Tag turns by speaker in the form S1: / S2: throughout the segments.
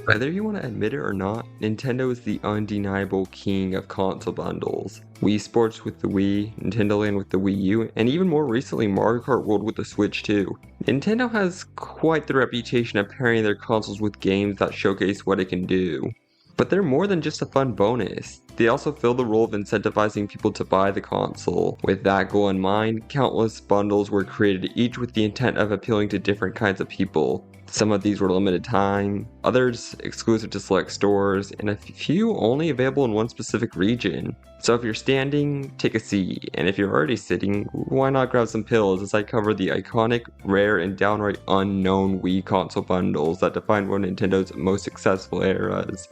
S1: Whether you want to admit it or not, Nintendo is the undeniable king of console bundles. Wii Sports with the Wii, Nintendo Land with the Wii U, and even more recently Mario Kart World with the Switch too. Nintendo has quite the reputation of pairing their consoles with games that showcase what it can do. But they're more than just a fun bonus. They also fill the role of incentivizing people to buy the console. With that goal in mind, countless bundles were created, each with the intent of appealing to different kinds of people. Some of these were limited time, others exclusive to select stores, and a few only available in one specific region. So if you're standing, take a seat, and if you're already sitting, why not grab some pills as I cover the iconic, rare, and downright unknown Wii console bundles that define one of Nintendo's most successful eras.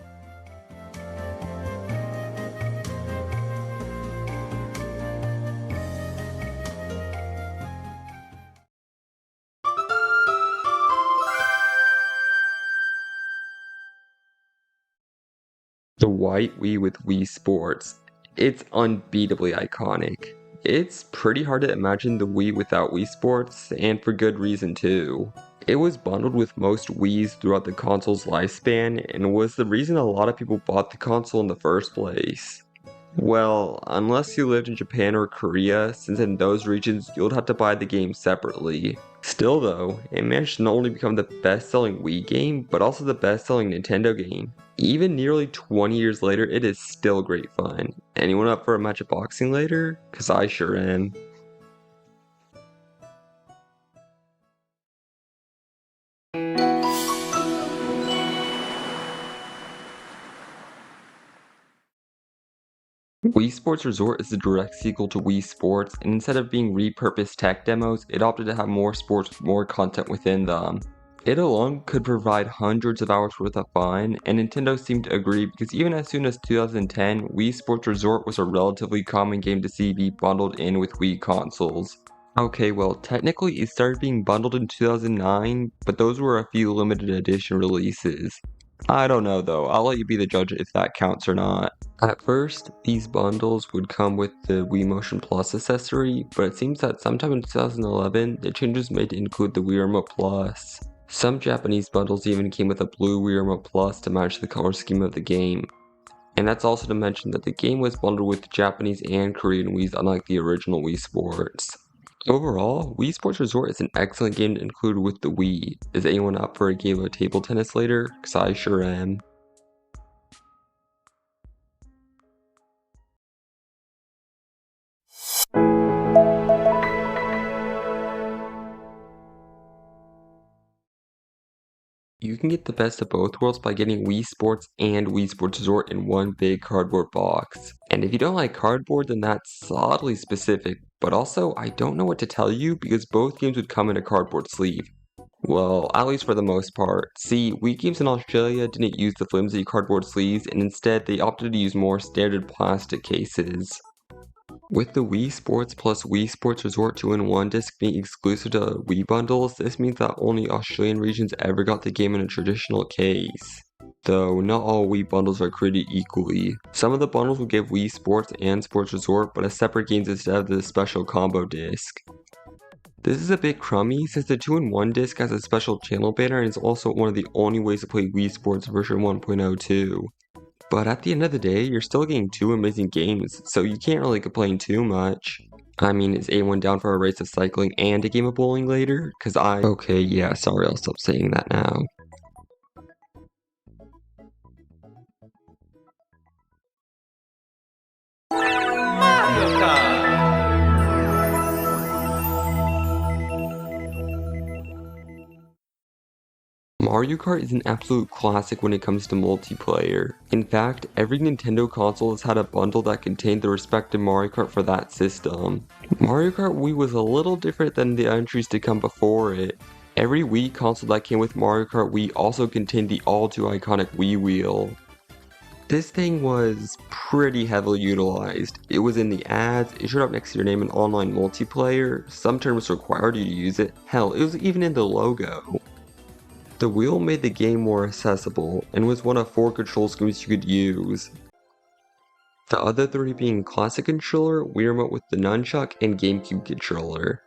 S1: The white Wii with Wii Sports. It's unbeatably iconic. It's pretty hard to imagine the Wii without Wii Sports, and for good reason too. It was bundled with most Wiis throughout the console's lifespan, and was the reason a lot of people bought the console in the first place. Well, unless you lived in Japan or Korea, since in those regions you'd have to buy the game separately. Still though, it managed to not only become the best-selling Wii game, but also the best-selling Nintendo game. Even nearly 20 years later, it is still great fun. Anyone up for a match of boxing later? Cause I sure am. Wii Sports Resort is a direct sequel to Wii Sports, and instead of being repurposed tech demos, it opted to have more sports with more content within them. It alone could provide hundreds of hours worth of fun, and Nintendo seemed to agree because even as soon as 2010, Wii Sports Resort was a relatively common game to see be bundled in with Wii consoles. Okay, well, technically it started being bundled in 2009, but those were a few limited edition releases. I don't know though, I'll let you be the judge if that counts or not. At first, these bundles would come with the Wii Motion Plus accessory, but it seems that sometime in 2011, the changes made to include the Wii Remote Plus. Some Japanese bundles even came with a blue Wii Remote Plus to match the color scheme of the game. And that's also to mention that the game was bundled with Japanese and Korean Wiis unlike the original Wii Sports. Overall, Wii Sports Resort is an excellent game to include with the Wii. Is anyone up for a game of table tennis later? Cause I sure am. You can get the best of both worlds by getting Wii Sports and Wii Sports Resort in one big cardboard box. And if you don't like cardboard, then that's oddly specific, but also I don't know what to tell you because both games would come in a cardboard sleeve. Well, at least for the most part. See, Wii games in Australia didn't use the flimsy cardboard sleeves, and instead they opted to use more standard plastic cases. With the Wii Sports plus Wii Sports Resort 2-in-1 disc being exclusive to Wii bundles, this means that only Australian regions ever got the game in a traditional case. Though not all Wii bundles are created equally. Some of the bundles will give Wii Sports and Sports Resort, but as separate games instead of the special combo disc. This is a bit crummy since the 2-in-1 disc has a special channel banner and is also one of the only ways to play Wii Sports version 1.0 too. But at the end of the day, you're still getting two amazing games, so you can't really complain too much. I mean, is anyone down for a race of cycling and a game of bowling later? Okay, yeah, sorry, I'll stop saying that now.
S2: Mario Kart!
S1: Mario Kart is an absolute classic when it comes to multiplayer. In fact, every Nintendo console has had a bundle that contained the respective Mario Kart for that system. Mario Kart Wii was a little different than the entries to come before it. Every Wii console that came with Mario Kart Wii also contained the all-too iconic Wii Wheel. This thing was pretty heavily utilized. It was in the ads, it showed up next to your name in online multiplayer, some terms required you to use it, hell, it was even in the logo. The wheel made the game more accessible, and was one of 4 control schemes you could use. The other 3 being Classic Controller, Wii Remote with the Nunchuck, and GameCube Controller.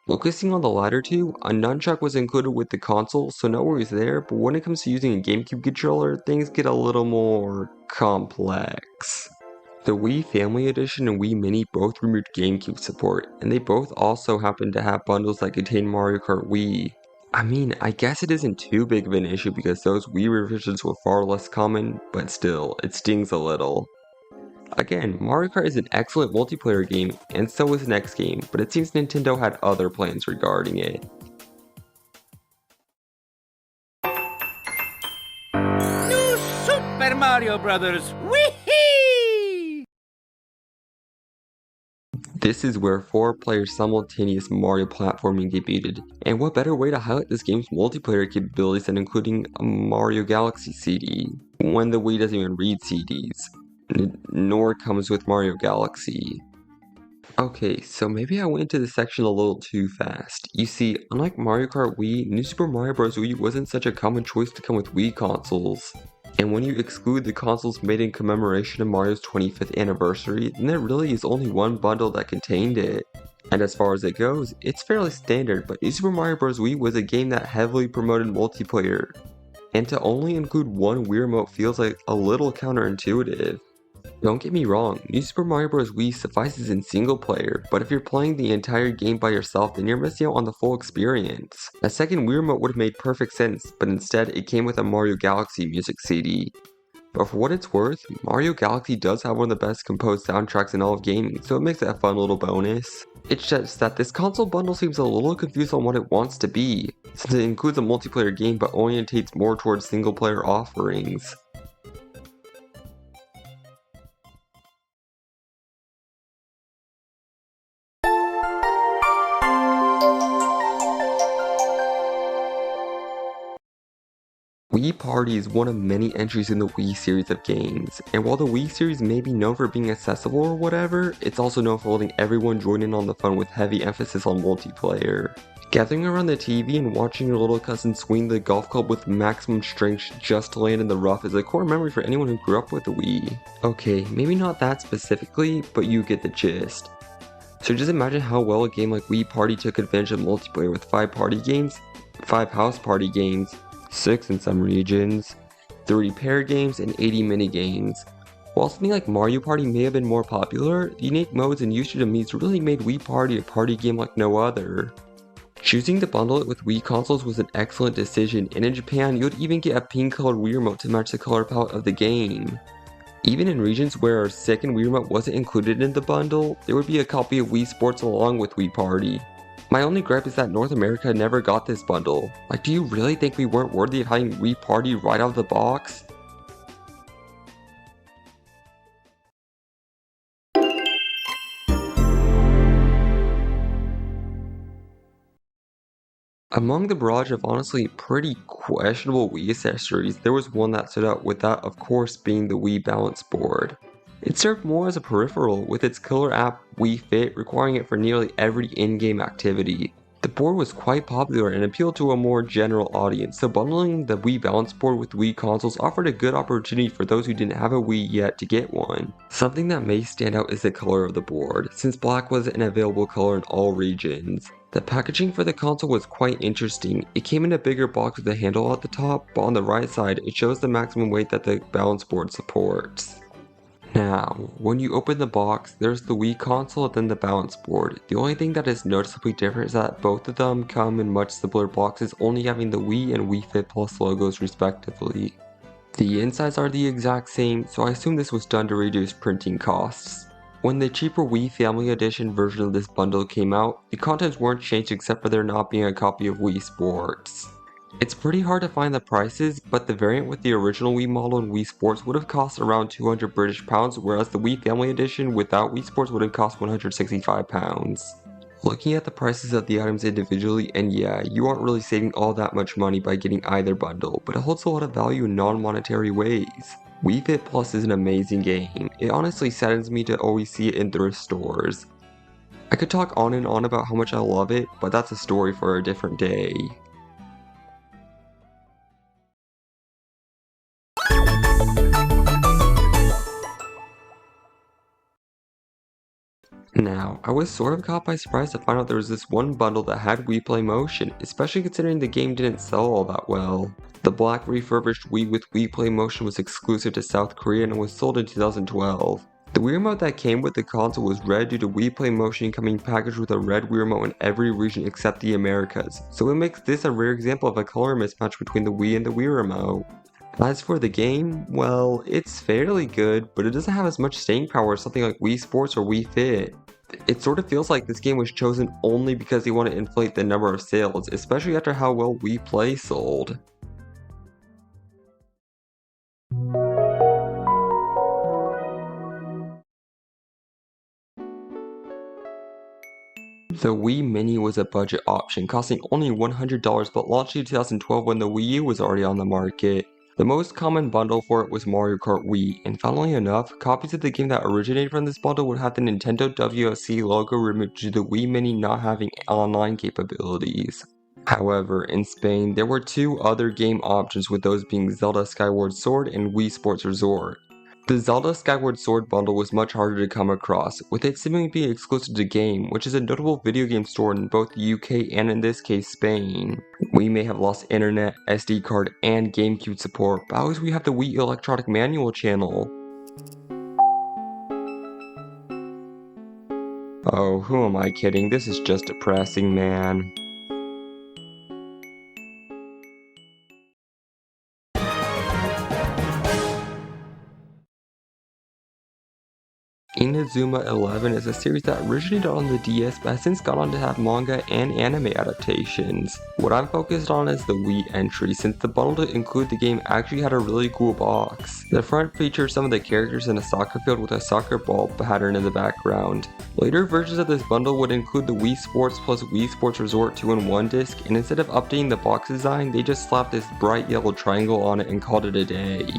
S1: Focusing on the latter two, a nunchuck was included with the console, so no worries there, but when it comes to using a GameCube controller, things get a little more complex. The Wii Family Edition and Wii Mini both removed GameCube support, and they both also happen to have bundles that contain Mario Kart Wii. I mean, I guess it isn't too big of an issue because those Wii revisions were far less common, but still, it stings a little. Again, Mario Kart is an excellent multiplayer game, and so is the next game, but it seems Nintendo had other plans regarding it.
S2: New Super Mario Brothers! Wee!
S1: This is where 4-player simultaneous Mario platforming debuted, and what better way to highlight this game's multiplayer capabilities than including a Mario Galaxy CD, when the Wii doesn't even read CDs, nor comes with Mario Galaxy. Okay, so maybe I went into this section a little too fast. You see, unlike Mario Kart Wii, New Super Mario Bros. Wii wasn't such a common choice to come with Wii consoles. And when you exclude the consoles made in commemoration of Mario's 25th anniversary, then there really is only one bundle that contained it. And as far as it goes, it's fairly standard, but New Super Mario Bros. Wii was a game that heavily promoted multiplayer. And to only include one Wii remote feels like a little counterintuitive. Don't get me wrong, New Super Mario Bros. Wii suffices in single player, but if you're playing the entire game by yourself, then you're missing out on the full experience. A second Wii remote would have made perfect sense, but instead it came with a Mario Galaxy music CD. But for what it's worth, Mario Galaxy does have one of the best composed soundtracks in all of gaming, so it makes it a fun little bonus. It's just that this console bundle seems a little confused on what it wants to be, since it includes a multiplayer game but orientates more towards single player offerings. Wii Party is one of many entries in the Wii series of games, and while the Wii series may be known for being accessible or whatever, it's also known for letting everyone join in on the fun with heavy emphasis on multiplayer. Gathering around the TV and watching your little cousin swing the golf club with maximum strength just to land in the rough is a core memory for anyone who grew up with the Wii. Okay, maybe not that specifically, but you get the gist. So just imagine how well a game like Wii Party took advantage of multiplayer with 5 party games, 5 house party games, 6 in some regions, 30 pair games, and 80 mini-games. While something like Mario Party may have been more popular, the unique modes and usage of Mii's really made Wii Party a party game like no other. Choosing to bundle it with Wii consoles was an excellent decision, and in Japan you would even get a pink colored Wii remote to match the color palette of the game. Even in regions where our second Wii remote wasn't included in the bundle, there would be a copy of Wii Sports along with Wii Party. My only gripe is that North America never got this bundle. Like, do you really think we weren't worthy of having Wii Party right out of the box? Among the barrage of honestly pretty questionable Wii accessories, there was one that stood out, with that of course being the Wii balance board. It served more as a peripheral, with its killer app Wii Fit requiring it for nearly every in-game activity. The board was quite popular and appealed to a more general audience, so bundling the Wii balance board with Wii consoles offered a good opportunity for those who didn't have a Wii yet to get one. Something that may stand out is the color of the board, since black was an available color in all regions. The packaging for the console was quite interesting. It came in a bigger box with a handle at the top, but on the right side it shows the maximum weight that the balance board supports. Now, when you open the box, there's the Wii console and then the balance board. The only thing that is noticeably different is that both of them come in much simpler boxes, only having the Wii and Wii Fit Plus logos respectively. The insides are the exact same, so I assume this was done to reduce printing costs. When the cheaper Wii Family Edition version of this bundle came out, the contents weren't changed except for there not being a copy of Wii Sports. It's pretty hard to find the prices, but the variant with the original Wii model and Wii Sports would have cost around £200 British, whereas the Wii Family Edition without Wii Sports would have cost £165. Looking at the prices of the items individually, and yeah, you aren't really saving all that much money by getting either bundle, but it holds a lot of value in non-monetary ways. Wii Fit Plus is an amazing game. It honestly saddens me to always see it in thrift stores. I could talk on and on about how much I love it, but that's a story for a different day. Now, I was sort of caught by surprise to find out there was this one bundle that had Wii Play Motion, especially considering the game didn't sell all that well. The black refurbished Wii with Wii Play Motion was exclusive to South Korea and was sold in 2012. The Wii Remote that came with the console was red due to Wii Play Motion coming packaged with a red Wii Remote in every region except the Americas, so it makes this a rare example of a color mismatch between the Wii and the Wii Remote. As for the game, well, it's fairly good, but it doesn't have as much staying power as something like Wii Sports or Wii Fit. It sort of feels like this game was chosen only because they want to inflate the number of sales, especially after how well Wii Play sold. The Wii Mini was a budget option, costing only $100 but launched in 2012 when the Wii U was already on the market. The most common bundle for it was Mario Kart Wii, and funnily enough, copies of the game that originated from this bundle would have the Nintendo WSC logo removed due to the Wii Mini not having online capabilities. However, in Spain, there were two other game options, with those being Zelda Skyward Sword and Wii Sports Resort. The Zelda Skyward Sword bundle was much harder to come across, with it seemingly being exclusive to Game, which is a notable video game store in both the UK and in this case Spain. We may have lost internet, SD card, and GameCube support, but always we have the Wii Electronic Manual channel. Oh, who am I kidding? This is just depressing, man. Inazuma 11 is a series that originated on the DS but has since gone on to have manga and anime adaptations. What I'm focused on is the Wii entry, since the bundle to include the game actually had a really cool box. The front features some of the characters in a soccer field with a soccer ball pattern in the background. Later versions of this bundle would include the Wii Sports plus Wii Sports Resort 2-in-1 disc, and instead of updating the box design, they just slapped this bright yellow triangle on it and called it a day.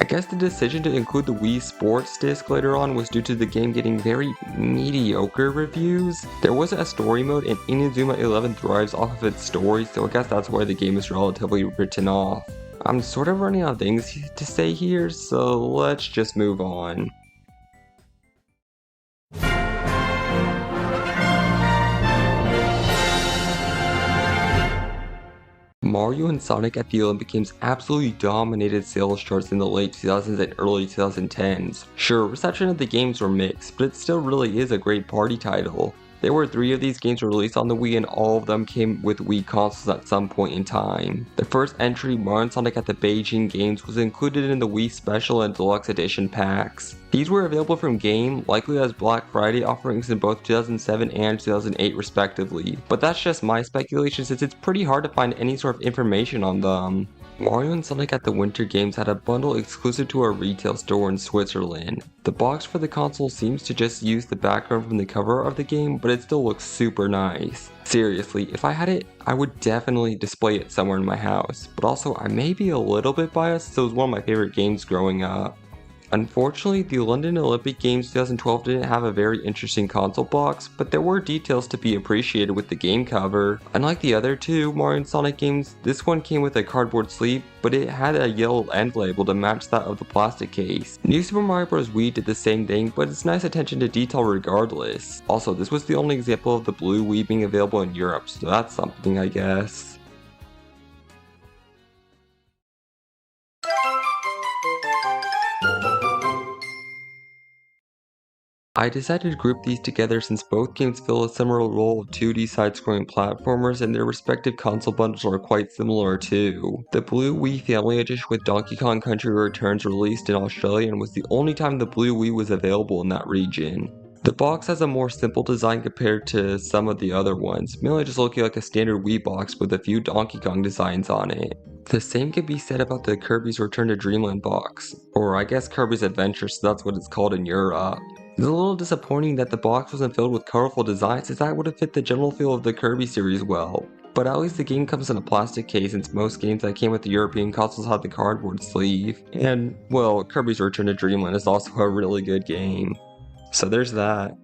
S1: I guess the decision to include the Wii Sports disc later on was due to the game getting very mediocre reviews. There wasn't a story mode, and Inazuma 11 thrives off of its story, so I guess that's why the game is relatively written off. I'm sort of running out of things to say here, so let's just move on. Mario and Sonic at the Olympic Games absolutely dominated sales charts in the late 2000s and early 2010s. Sure, reception of the games were mixed, but it still really is a great party title. There were 3 of these games released on the Wii, and all of them came with Wii consoles at some point in time. The first entry, Mario and Sonic at the Beijing Games, was included in the Wii Special and Deluxe Edition packs. These were available from Game, likely as Black Friday offerings in both 2007 and 2008 respectively, but that's just my speculation since it's pretty hard to find any sort of information on them. Mario and Sonic at the Winter Games had a bundle exclusive to a retail store in Switzerland. The box for the console seems to just use the background from the cover of the game, but it still looks super nice. Seriously, if I had it, I would definitely display it somewhere in my house, but also I may be a little bit biased, so it was one of my favorite games growing up. Unfortunately, the London Olympic Games 2012 didn't have a very interesting console box, but there were details to be appreciated with the game cover. Unlike the other two Mario and Sonic games, this one came with a cardboard sleeve, but it had a yellow end label to match that of the plastic case. New Super Mario Bros. Wii did the same thing, but it's nice attention to detail regardless. Also, this was the only example of the blue Wii being available in Europe, so that's something, I guess. I decided to group these together since both games fill a similar role of 2D side-scrolling platformers, and their respective console bundles are quite similar too. The Blue Wii Family Edition with Donkey Kong Country Returns released in Australia and was the only time the Blue Wii was available in that region. The box has a more simple design compared to some of the other ones, mainly just looking like a standard Wii box with a few Donkey Kong designs on it. The same can be said about the Kirby's Return to Dreamland box, or I guess Kirby's Adventure, so that's what it's called in Europe. It's a little disappointing that the box wasn't filled with colorful designs, as that would have fit the general feel of the Kirby series well. But at least the game comes in a plastic case, since most games that came with the European consoles had the cardboard sleeve. And, well, Kirby's Return to Dreamland is also a really good game. So there's that.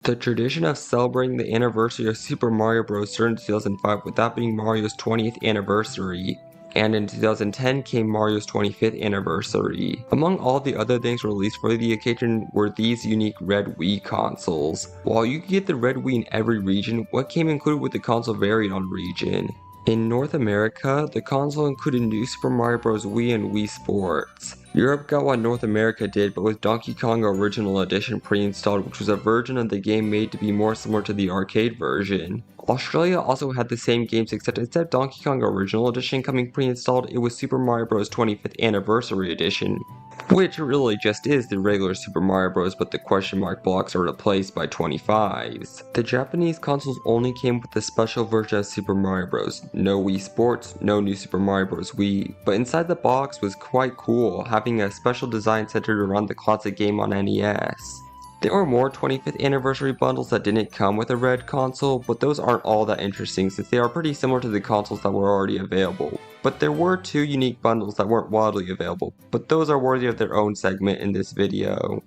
S1: The tradition of celebrating the anniversary of Super Mario Bros. started in 2005, with that being Mario's 20th anniversary. And in 2010 came Mario's 25th anniversary. Among all the other things released for the occasion were these unique Red Wii consoles. While you could get the Red Wii in every region, what came included with the console varied on region. In North America, the console included New Super Mario Bros. Wii and Wii Sports. Europe got what North America did, but with Donkey Kong Original Edition pre-installed, which was a version of the game made to be more similar to the arcade version. Australia also had the same games, except instead of Donkey Kong Original Edition coming pre-installed, it was Super Mario Bros. 25th Anniversary Edition, which really just is the regular Super Mario Bros. But the question mark blocks are replaced by 25s. The Japanese consoles only came with the special version of Super Mario Bros. No Wii Sports, no new Super Mario Bros. Wii, but inside the box was quite cool, having a special design centered around the classic game on NES. There were more 25th anniversary bundles that didn't come with a red console, but those aren't all that interesting since they are pretty similar to the consoles that were already available. But there were two unique bundles that weren't widely available, but those are worthy of their own segment in this video.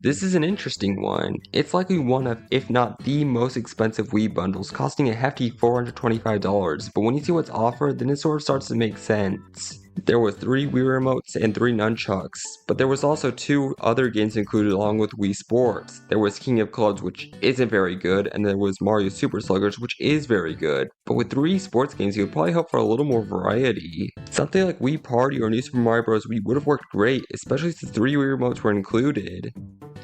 S1: This is an interesting one. It's likely one of, if not the most expensive Wii bundles, costing a hefty $425, but when you see what's offered, then it sort of starts to make sense. There were 3 Wii remotes and 3 nunchucks, but there was also 2 other games included along with Wii Sports. There was King of Clubs, which isn't very good, and there was Mario Super Sluggers, which is very good. But with 3 sports games, you would probably hope for a little more variety. Something like Wii Party or New Super Mario Bros. Wii would have worked great, especially since 3 Wii remotes were included.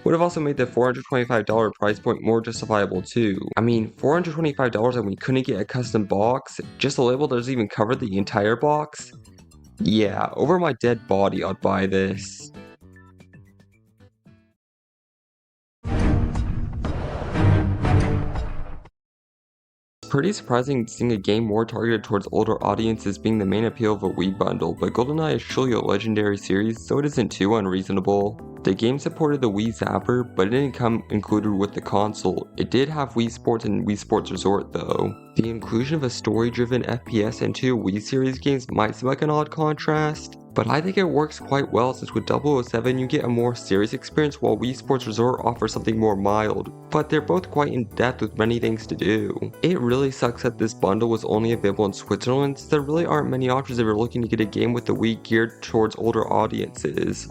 S1: Would have also made the $425 price point more justifiable too. I mean, $425 and we couldn't get a custom box? Just a label that doesn't even cover the entire box? Yeah, over my dead body I'd buy this. It's pretty surprising seeing a game more targeted towards older audiences being the main appeal of a Wii bundle, but GoldenEye is truly a legendary series, so it isn't too unreasonable. The game supported the Wii Zapper, but it didn't come included with the console. It did have Wii Sports and Wii Sports Resort though. The inclusion of a story-driven FPS and 2 Wii series games might seem like an odd contrast, but I think it works quite well since with 007 you get a more serious experience while Wii Sports Resort offers something more mild, but they're both quite in depth with many things to do. It really sucks that this bundle was only available in Switzerland since there really aren't many options if you're looking to get a game with the Wii geared towards older audiences.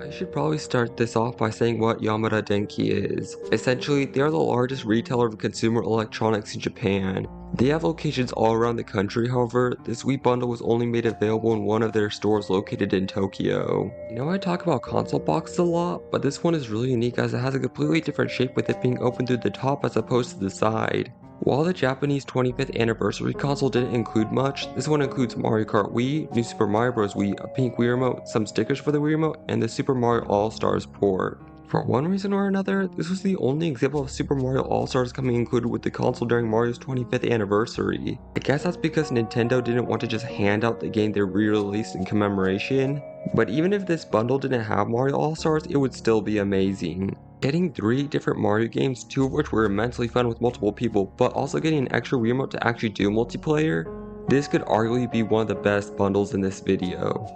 S1: I should probably start this off by saying what Yamada Denki is. Essentially, they are the largest retailer of consumer electronics in Japan. They have locations all around the country, however, this Wii bundle was only made available in one of their stores located in Tokyo. I know I talk about console boxes a lot, but this one is really unique as it has a completely different shape with it being open through the top as opposed to the side. While the Japanese 25th anniversary console didn't include much, this one includes Mario Kart Wii, New Super Mario Bros. Wii, a pink Wii Remote, some stickers for the Wii Remote, and the Super Mario All-Stars port. For one reason or another, this was the only example of Super Mario All-Stars coming included with the console during Mario's 25th anniversary. I guess that's because Nintendo didn't want to just hand out the game they re-released in commemoration. But even if this bundle didn't have Mario All-Stars, it would still be amazing. Getting 3 different Mario games, 2 of which were immensely fun with multiple people, but also getting an extra Wii Remote to actually do multiplayer, this could arguably be one of the best bundles in this video.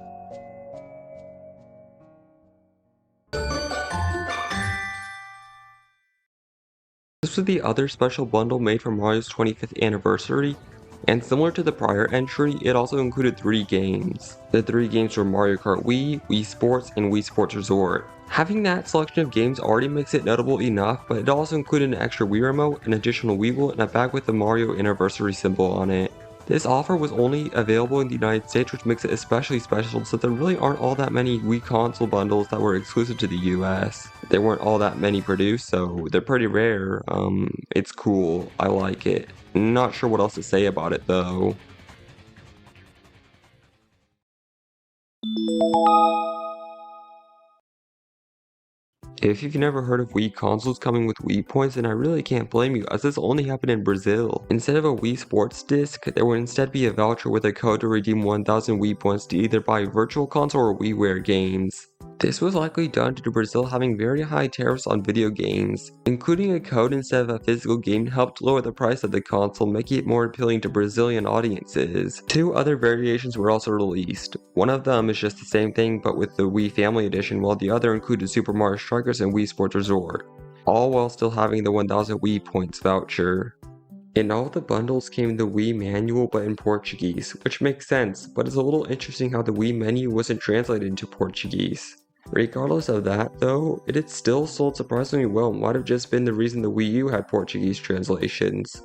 S1: This was the other special bundle made for Mario's 25th anniversary, and similar to the prior entry, it also included 3 games. The 3 games were Mario Kart Wii, Wii Sports, and Wii Sports Resort. Having that selection of games already makes it notable enough, but it also included an extra Wii Remote, an additional Wii Wheel, and a bag with the Mario anniversary symbol on it. This offer was only available in the United States, which makes it especially special since there really aren't all that many Wii console bundles that were exclusive to the US. There weren't all that many produced, so they're pretty rare. It's cool. I like it. Not sure what else to say about it though. If you've never heard of Wii consoles coming with Wii Points, then I really can't blame you, as this only happened in Brazil. Instead of a Wii Sports disc, there would instead be a voucher with a code to redeem 1000 Wii Points to either buy Virtual Console or WiiWare games. This was likely due to Brazil having very high tariffs on video games. Including a code instead of a physical game helped lower the price of the console, making it more appealing to Brazilian audiences. 2 other variations were also released. One of them is just the same thing but with the Wii Family Edition, while the other included Super Mario Strikers and Wii Sports Resort, all while still having the 1000 Wii Points voucher. In all the bundles came the Wii manual but in Portuguese, which makes sense, but it's a little interesting how the Wii menu wasn't translated into Portuguese. Regardless of that though, it had still sold surprisingly well and might have just been the reason the Wii U had Portuguese translations.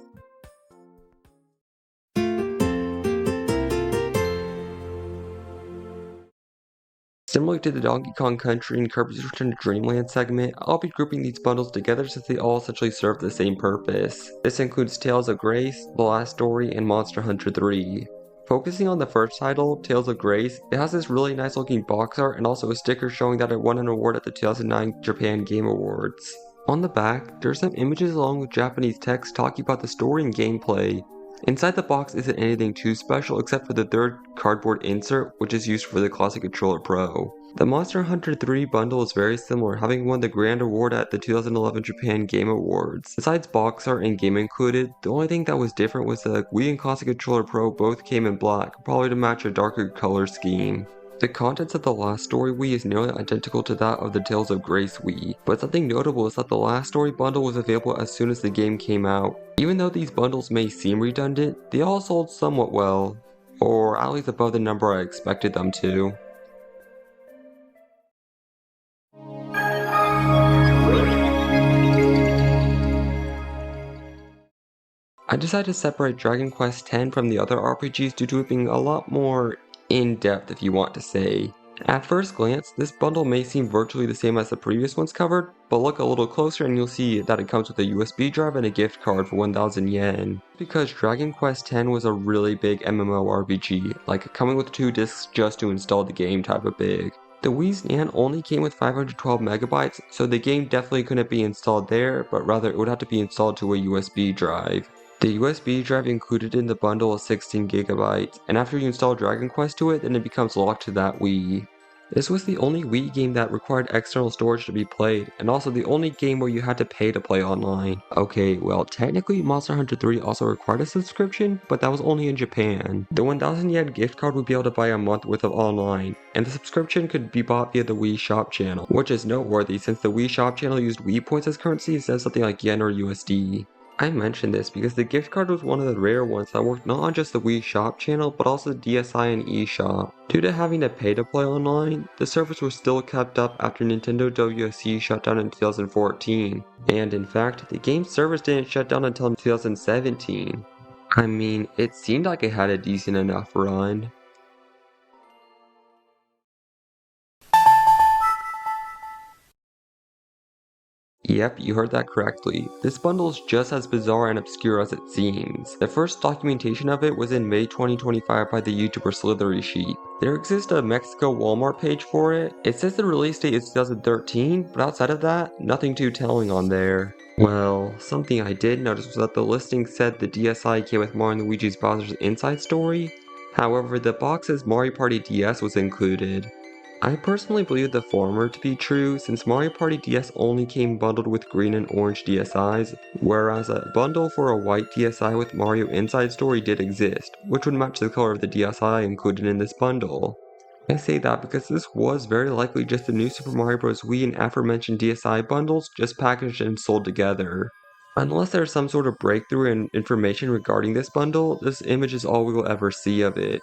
S1: Similar to the Donkey Kong Country and Kirby's Return to Dreamland segment, I'll be grouping these bundles together since they all essentially serve the same purpose. This includes Tales of Grace, The Last Story, and Monster Hunter 3. Focusing on the first title, Tales of Grace, it has this really nice looking box art and also a sticker showing that it won an award at the 2009 Japan Game Awards. On the back, there's some images along with Japanese text talking about the story and gameplay. Inside the box isn't anything too special except for the third cardboard insert, which is used for the Classic Controller Pro. The Monster Hunter 3 bundle is very similar, having won the Grand Award at the 2011 Japan Game Awards. Besides box art and game included, the only thing that was different was the Wii and Classic Controller Pro both came in black, probably to match a darker color scheme. The contents of the Last Story Wii is nearly identical to that of the Tales of Grace Wii, but something notable is that the Last Story bundle was available as soon as the game came out. Even though these bundles may seem redundant, they all sold somewhat well, or at least above the number I expected them to. I decided to separate Dragon Quest X from the other RPGs due to it being a lot more in-depth, if you want to say. At first glance, this bundle may seem virtually the same as the previous ones covered, but look a little closer and you'll see that it comes with a USB drive and a gift card for 1000 yen. Because Dragon Quest X was a really big MMORPG, like coming with 2 discs just to install the game type of big. The Wii's NAND only came with 512 megabytes, so the game definitely couldn't be installed there, but rather it would have to be installed to a USB drive. The USB drive included in the bundle is 16GB, and after you install Dragon Quest to it, then it becomes locked to that Wii. This was the only Wii game that required external storage to be played, and also the only game where you had to pay to play online. Okay, well technically Monster Hunter 3 also required a subscription, but that was only in Japan. The 1000 yen gift card would be able to buy a month worth of online, and the subscription could be bought via the Wii Shop channel, which is noteworthy since the Wii Shop channel used Wii Points as currency instead of something like yen or USD. I mentioned this because the gift card was one of the rare ones that worked not on just the Wii Shop channel but also the DSi and eShop. Due to having to pay to play online, the servers were still kept up after Nintendo WSC shut down in 2014, and in fact, the game's servers didn't shut down until 2017. I mean, it seemed like it had a decent enough run. Yep, you heard that correctly. This bundle is just as bizarre and obscure as it seems. The first documentation of it was in May 2025 by the YouTuber Slithery Sheep. There exists a Mexico Walmart page for it. It says the release date is 2013, but outside of that, nothing too telling on there. Well, something I did notice was that the listing said the DSi came with Mario & Luigi's Bowser's Inside Story. However, the box's Mario Party DS was included. I personally believe the former to be true since Mario Party DS only came bundled with green and orange DSi's, whereas a bundle for a white DSi with Mario Inside Story did exist, which would match the color of the DSi included in this bundle. I say that because this was very likely just the new Super Mario Bros. Wii and aforementioned DSi bundles just packaged and sold together. Unless there's some sort of breakthrough in information regarding this bundle, this image is all we will ever see of it.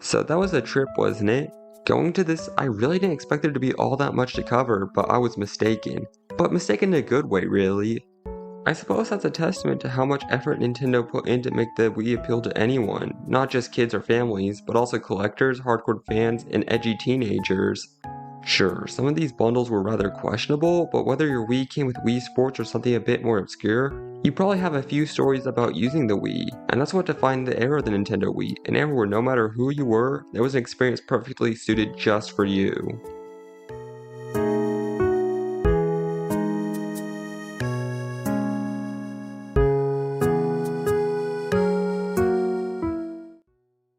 S1: So that was a trip, wasn't it? Going to this, I really didn't expect there to be all that much to cover, but I was mistaken. But mistaken in a good way, really. I suppose that's a testament to how much effort Nintendo put in to make the Wii appeal to anyone, not just kids or families, but also collectors, hardcore fans, and edgy teenagers. Sure, some of these bundles were rather questionable, but whether your Wii came with Wii Sports or something a bit more obscure, you probably have a few stories about using the Wii, and that's what defined the era of the Nintendo Wii, an era where no matter who you were, there was an experience perfectly suited just for you.